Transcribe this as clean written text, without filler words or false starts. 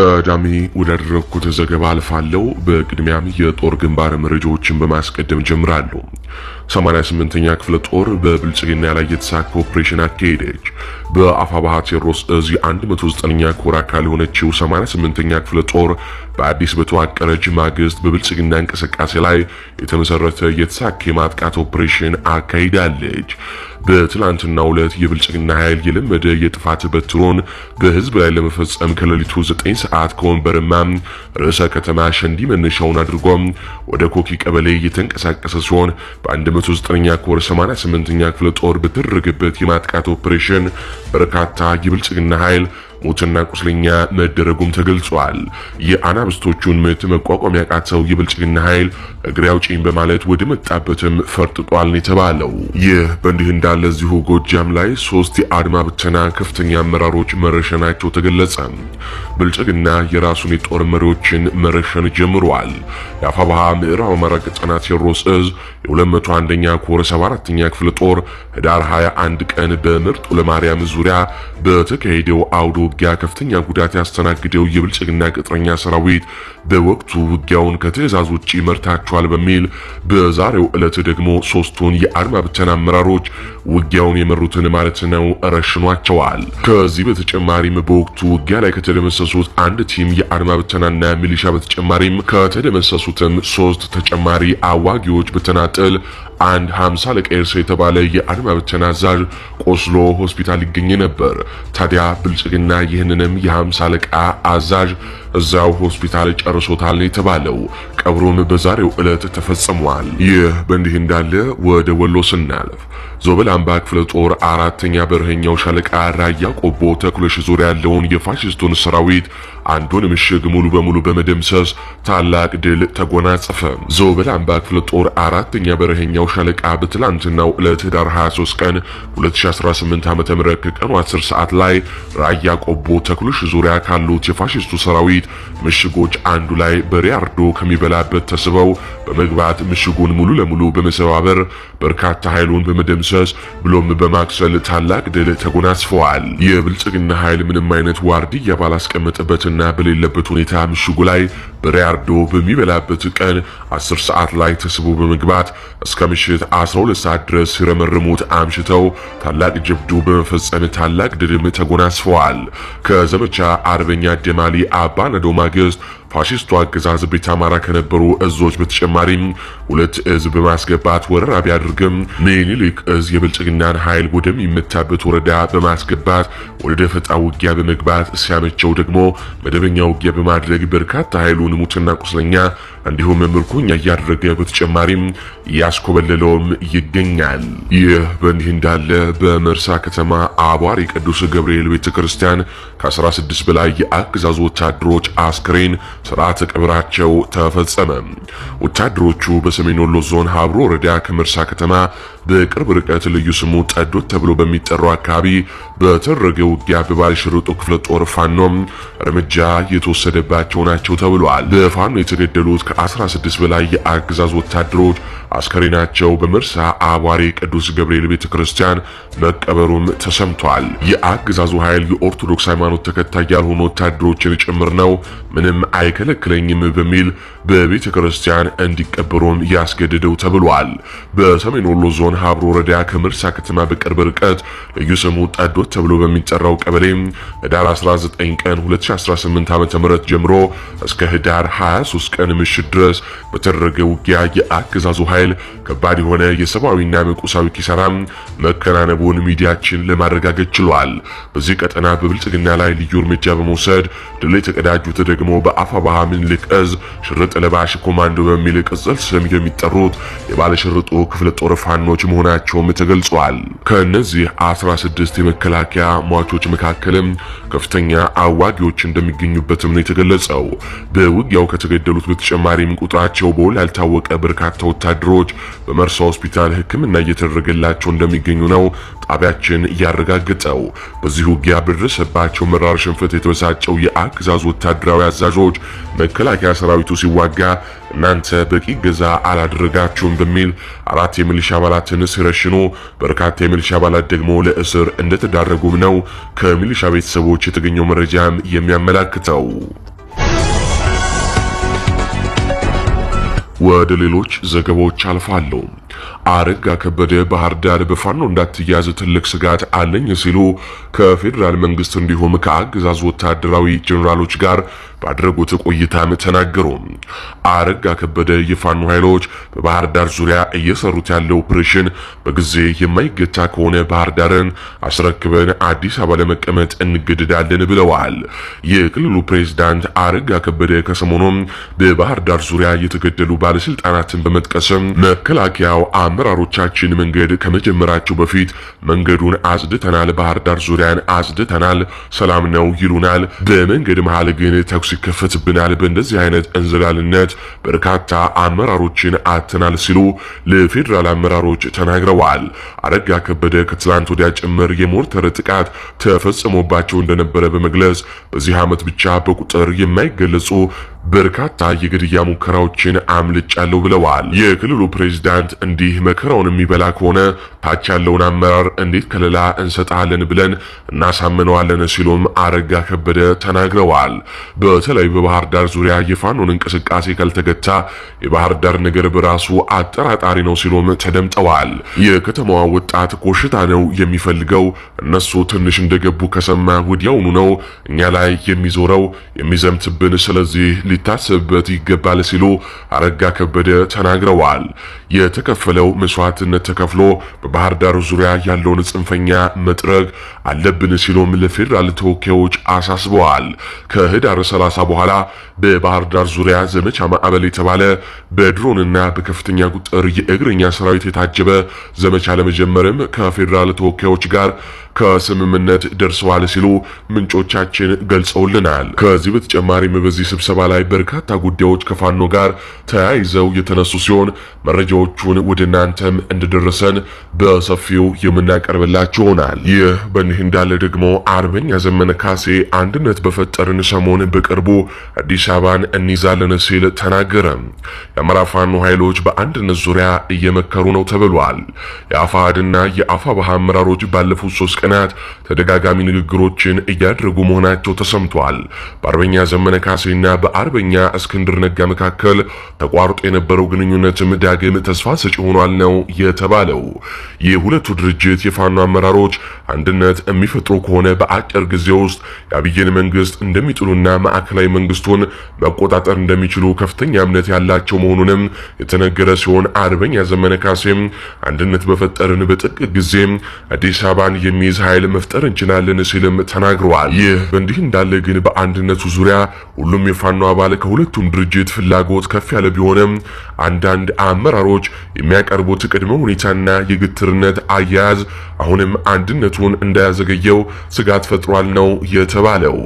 ቀዳሚ ወዳደረኩት ዘገባ አልፋለሁ። በቅድሚያም የጦር ግንባር መረጃዎችን በማስቀደም ጀምራለሁ። 88ኛ ክፍለ ጦር በብልጽግና ላይ የተሳካ ኦፕሬሽን አካሄደች። በአፋባሃ ቴዎድሮስ እዝ 109ኛ ኮር አካል የሆነችው 88ኛ ክፍለ ጦር በአዲስ በተዋቀረች ማግስት በብልጽግና እንቅስቃሴ ላይ የተመሰረተ የተሳካ የማጥቃት ኦፕሬሽን አካሂዳለች። በትላንትናው ዕለት የብልጽግና ኃይል የለመደ የጥፋት በትሮን በህዝብ ላይ ለመፈጸም ከሌሊቱ 9 ሰዓት ከወንበርማ ርዕሰ ከተማ ሸንዲ መነሻውን አድርጎ ወደ ኮኪ ቀበሌ እየተንቀሳቀሰ ሲሆን በ109ኛ ኮር 88ኛ ክፍለ ጦር በተደረገበት የማጥቃት ኦፕሬሽን በርካታ የብልጽግና ኃይል ሞትና ቁስለኛ መደረጉም ተገልጿል። የአናብስቶቹን ምት መቋቋም ያቃተው የብልጽግና ኃይል እግሬ አውጪኝ በማለት ወደ መጣበትም ፈርጥጧል የተባለው። ይህ በእንዲህ እንዳለ እዚሁ ጎጃም ላይ 3 የአድማ ብተና ከፍተኛ አመራሮች መረሸናቸው ተገለጸ። ብልጽግና የራሱን የጦር መሪዎችን መረሸን ጀምሯል። የአፋባሃ ምዕራብ አማራ ቀጠና ቴዎድሮስ እዝ የ201ኛ ኮር 74ኛ ክፍለ ጦር ህዳር 21 ቀን በምርጡ ለማርያም ዙሪያ በተካሄደው አውዶ ውጊያ ከፍተኛ ጉዳት ያስተናግደው የብልጽግና ቅጥረኛ ሰራዊት በወቅቱ ውጊያውን ከትዕዛዝ ውጪ መርታቸዋል በሚል በዛሬው ዕለት ደግሞ 3ቱን የአድማ ብተና አመራሮች ውጊያውን የመሩትን ማለት ነው ረሽኗቸዋል። ከዚህ በተጨማሪም በወቅቱ ውጊያ ላይ ከተደመሰሱት አንድ ቲም የአድማ ብተናና ሚሊሻ በተጨማሪም ከተደመሰሱትም 3 ተጨማሪ አዋጊዎች በተናጠል አንድ 50 አለቃ የተባለ የአድማ ብተና አዛዥ ቆስሎ ሆስፒታል ይገኝ ነበር። ታዲያ ብልጽግና ይህንንም የ50 አለቃ አዛዥ እዛው ሆስፒታል ጨርሶታል የተባለው ቀብሩም በዛሬው ዕለት ተፈጽሟል። ይህ በእንዲህ እንዳለ ወደ ወሎ ስናልፍ ዞብል አምባ ክፍለ ጦር 4ኛ በረኛው ሻለቃ ራያ ቆቦ ተክሎሽ ዙሪያ ያለውን የፋሽስቱን ሰራዊት አንዱን ምሽግ ሙሉ በሙሉ በመደምሰስ ታላቅ ድል ተጎናጸፈ። ዞብል አምባ ክፍለ ጦር 4ኛ በረኛው ሻለቃ በትላንትናው ዕለት ህዳር 23 ቀን 2018 ዓ.ም ከቀኑ 10 ሰዓት ላይ ራያ ቆቦ ተክሎሽ ዙሪያ ካሉት የፋሽስቱ ሰራዊት ምሽጎች አንዱ ላይ በሪያርዶ ከሚበላበት ተስበው በመግባት ምሽጉን ሙሉ ለሙሉ በመሰባበር በርካታ ኃይሉን በመደምሰስ ብሎም በማክሰል ታላቅ ድል ተጎናጽፈዋል። የብልጽግና ኃይል ምንም አይነት ዋርድያ ባላስቀመጠበትና በሌለበት ሁኔታ ምሽጉ ላይ በሪያርዶ በሚበላበት ቀን 10 ሰዓት ላይ ተስቦ በመግባት እስከ ምሽት 12 ሰዓት ድረስ ሲረመርሙት አምሽተው ታላቅ ጀብዱ በመፈጸም ታላቅ ድልም ተጎናጽፈዋል። ከዘመቻ አርበኛ ደማሊ አባነዶ ማግስት ፋሺስቱ አገዛዝ ቤተ አማራ ከነበሩ እዞች በተጨማሪም 2 እዝ በማስገባት ወረራ ቢያደርግም ምኒልክ እዝ የብልጽግናን ኃይል ወደሚመታበት ወረዳ በማስገባት ወደ ደፈጣ ውጊያ በመግባት ሲያመቸው ደግሞ መደበኛ ውጊያ በማድረግ በርካታ ኃይሉን ሙትና ቁስለኛ እንዲሁም ምርኮኛ እያደረገ በተጨማሪም ያስኮበለለውም ይገኛል። ይህ በእንዲህ እንዳለ በመርሳ ከተማ አቧሪ ቅዱስ ገብርኤል ቤተክርስቲያን ከ16 በላይ የአገዛዙ ወታደሮች አስክሬን ስርዓተ ቀብራቸው ተፈጸመ። ወታደሮቹ በሰሜን ወሎ ዞን ሀብሮ ወረዳ ከመርሳ ከተማ በቅርብ ርቀት ልዩ ስሙ ጠዶት ተብሎ በሚጠራው አካባቢ በተደረገ ውጊያ በባለሽርጡ ክፍለ ጦር ፋኖም እርምጃ የተወሰደባቸው ናቸው ተብሏል። በፋኖ የተገደሉት ከ16 በላይ የአገዛዝ ወታደሮች አስከሬናቸው በመርሳ አቧሪ ቅዱስ ገብርኤል ቤተክርስቲያን መቀበሩም ተሰምቷል። የአገዛዙ ኃይል የኦርቶዶክስ ሃይማኖት ተከታይ ያልሆኑ ወታደሮችን ጭምር ነው ምንም አይከለክለኝም በሚል በቤተክርስቲያን እንዲቀበሩም ያስገድደው ተብሏል። በሰሜን ወሎ ዞን ሀብሮ ወረዳ ከመርሳ ከተማ በቅርብ ርቀት ልዩ ስሙ ጠዶት ተብሎ በሚጠራው ቀበሌ ህዳር 19 ቀን 2018 ዓ.ም ጀምሮ እስከ ህዳር 23 ቀን ምሽት ድረስ በተደረገ ውጊያ የአገዛዙ ኃይል ከባድ የሆነ የሰብአዊና ቁሳዊ ኪሳራ መከናነቡን ሚዲያችን ለማረጋገጥ ችሏል። በዚህ ቀጠና በብልጽግና ላይ ልዩ እርምጃ በመውሰድ ድል የተቀዳጁት ደግሞ በአፋባሃ ምኒልክ እዝ ሽርጥ ለባሽ ኮማንዶ በሚል ቅጽል ስም የሚጠሩት የባለሽርጡ ክፍለ ጦር ፋኖች መሆናቸውም ተገልጿል። ከነዚህ 16 የመከላከያ ሟቾች መካከልም ከፍተኛ አዋጊዎች እንደሚገኙበትም ነው የተገለጸው። በውጊያው ከተገደሉት በተጨማሪም ቁጥራቸው በውል ያልታወቀ በርካታ ወታደሮች በመርሳ ሆስፒታል ሕክምና እየተደረገላቸው እንደሚገኙ ነው ጣቢያችን ያረጋግጠው። በዚህ ውጊያ በደረሰባቸው መራር ሽንፈት የተበሳጨው የአገዛዙ ወታደራዊ አዛዦች መከላከያ ሰራዊቱ ሲዋጋ እናንተ በቂ ገዛ አላደረጋችሁም በሚል 4 የሚሊሻ አባላትን ሲረሽኑ በርካታ የሚሊሻ አባላት ደግሞ ለእስር እንደተዳረጉም ነው ከሚሊሻ ቤተሰቦች የተገኘው መረጃም የሚያመላክተው። ወደ ሌሎች ዘገባዎች አልፋለሁ። አረጋ ከበደ ባህር ዳር በፋኖ እንዳትያዝ ትልቅ ስጋት አለኝ ሲሉ ከፌዴራል መንግስት እንዲሁም ከአገዛዙ ወታደራዊ ጄኔራሎች ጋር ባደረጉት ቆይታም ተናገሩ። አረጋ ከበደ የፋኖ ኃይሎች በባህር ዳር ዙሪያ እየሰሩት ያለው ኦፕሬሽን በጊዜ የማይገታ ከሆነ ባህር ዳርን አስረክበን አዲስ አበባ ለመቀመጥ እንገደዳለን ብለዋል። የክልሉ ፕሬዝዳንት አረጋ ከበደ ከሰሞኑም በባህር ዳር ዙሪያ የተገደሉ ባለስልጣናትን በመጥቀስም መከላከያው አመራሮቻችን መንገድ ከመጀመራቸው በፊት መንገዱን አጽድተናል፣ ባህር ዳር ዙሪያን አጽድተናል፣ ሰላም ነው ይሉናል፣ በመንገድ መሃል ግን ተኩስ ይከፈትብናል፣ በእንደዚህ አይነት እንዝላልነት በርካታ አመራሮችን አተናል ሲሉ ለፌዴራል አመራሮች ተናግረዋል። አረጋ ከበደ ከትላንት ወዲያ ጭምር የሞርተር ጥቃት ተፈጽሞባቸው እንደነበረ በመግለጽ በዚህ ዓመት ብቻ በቁጥር የማይገለጹ በርካታ የግድያ ሙከራዎችን አምልጫለሁ ብለዋል። የክልሉ ፕሬዝዳንት እንዲህ መከራውን የሚበላ ከሆነ ታች ያለውን አመራር እንዴት ከለላ እንሰጣለን ብለን እናሳምነዋለን ሲሉም አረጋ ከበደ ተናግረዋል። በተለይ በባህር ዳር ዙሪያ የፋኖን እንቅስቃሴ ካልተገታ የባህር ዳር ነገር በራሱ አጠራጣሪ ነው ሲሉም ተደምጠዋል። የከተማዋ ወጣት ኮሽታ ነው የሚፈልገው፣ እነሱ ትንሽ እንደገቡ ከሰማ ወዲያውኑ ነው እኛ ላይ የሚዞረው የሚዘምትብን፣ ስለዚህ ሊታሰብበት ይገባል ሲሉ አረጋ ከበደ ተናግረዋል። የተከፈለው መስዋዕትነት ተከፍሎ በባህር ዳር ዙሪያ ያለውን ጽንፈኛ መጥረግ አለብን ሲሉም ለፌዴራል ተወካዮች አሳስበዋል። ከህዳር 30 በኋላ በባህር ዳር ዙሪያ ዘመቻ ማዕበል የተባለ በድሮንና በከፍተኛ ቁጥር የእግረኛ ሰራዊት የታጀበ ዘመቻ ለመጀመርም ከፌዴራል ተወካዮች ጋር ከስምምነት ደርሰዋል ሲሉ ምንጮቻችን ገልጸውልናል። ከዚህ በተጨማሪም በዚህ ስብሰባ ላይ በርካታ ጉዳዮች ከፋኖ ጋር ተያይዘው የተነሱ ሲሆን መረጃዎቹን ወደ እናንተም እንደደረሰን በሰፊው የምናቀርብላችሁ ይሆናል። ይህ በእንዲህ እንዳለ ደግሞ አርበኛ ዘመነ ካሴ አንድነት በፈጠርን ሰሞን በቅርቡ አዲስ አበባን እንይዛለን ሲል ተናገረ። የአማራ ፋኖ ኃይሎች በአንድነት ዙሪያ እየመከሩ ነው ተብሏል። የአፋሕድና የአፋብኃ አመራሮች ባለፉት 3 ቀናት ተደጋጋሚ ንግግሮችን እያደረጉ መሆናቸው ተሰምቷል። በአርበኛ ዘመነ ካሴና በአርበኛ እስክንድር ነጋ መካከል ተቋርጦ የነበረው ግንኙነትም ዳግም ተስፋ ሰጪ ሆኗል ነው የተባለው። የሁለቱ ድርጅት የፋኖ አመራሮች አንድነት የሚፈጥሩ ከሆነ በአጭር ጊዜ ውስጥ የአብይን መንግስት እንደሚጥሉና ማዕከላዊ መንግስቱን መቆጣጠር እንደሚችሉ ከፍተኛ እምነት ያላቸው መሆኑንም የተነገረ ሲሆን አርበኛ ዘመነ ካሴም አንድነት በፈጠርን በጥቂት ጊዜ አዲስ አበባን የሚይዝ ኃይል መፍጠር እንችላለን ሲልም ተናግረዋል። ይህ በእንዲህ እንዳለ ግን በአንድነቱ ዙሪያ ሁሉም የፋኖ አባል ከሁለቱም ድርጅት ፍላጎት ከፍ ያለ ቢሆንም አንዳንድ አመራሮች የሚያቀርቡት ቅድመ ሁኔታና የግትርነት አያያዝ አሁንም አንድነቱን እንዳያዘገየው ስጋት ፈጥሯል ነው የተባለው።